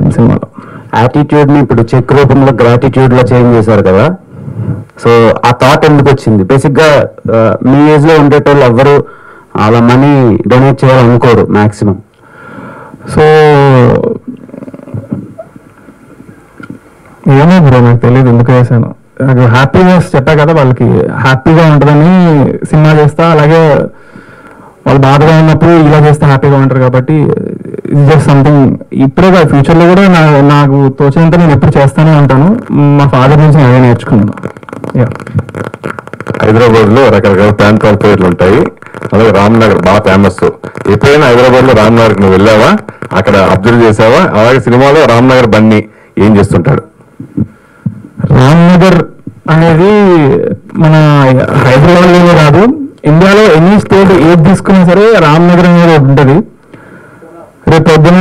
చేశాను సినిమాలో. యాటిట్యూడ్ని ఇప్పుడు చెక్ రూపంలో గ్రాటిట్యూడ్లో చేంజ్ చేశారు కదా, సో ఆ థాట్ ఎందుకు వచ్చింది? బేసిక్గా మీ ఏజ్లో ఉండేటోళ్ళు ఎవ్వరు అలా మనీ డొనేట్ చేయాలనుకోరు మ్యాక్సిమం. సో ఏమో బ్రో, నాకు తెలియదు ఎందుకు వేసాను. నాకు హ్యాపీనెస్ చెప్పా కదా, వాళ్ళకి హ్యాపీగా ఉంటుందని సినిమా చేస్తా. అలాగే వాళ్ళు బాధగా ఉన్నప్పుడు ఇలా చేస్తే హ్యాపీగా ఉంటారు కాబట్టి ఇది జస్ట్ సంథింగ్. ఇప్పుడే కాదు, ఫ్యూచర్లో కూడా నాకు తోచినంత నేను ఎప్పుడు చేస్తానే ఉంటాను. మా ఫాదర్ నుంచి నేను అదే నేర్చుకున్నాను. హైదరాబాద్లో రకరకాల ప్రాంతాల పేర్లు ఉంటాయి, అలాగే రామ్నగర్ బాగా ఫేమస్. ఎప్పుడైనా హైదరాబాద్లో రామ్నగర్కి నువ్వు వెళ్ళావా? అక్కడ అబ్జర్వ్ చేసావా? అలాగే సినిమాలో రామ్నగర్ బన్నీ ఏం చేస్తుంటాడు? రామ్నగర్ అనేది మన హైదరాబాద్లోనే కాదు, ఇండియాలో ఎన్ని స్టేట్ ఏది తీసుకున్నా సరే రామ్నగర్ అనేది ఉంటుంది. రేపు పొద్దున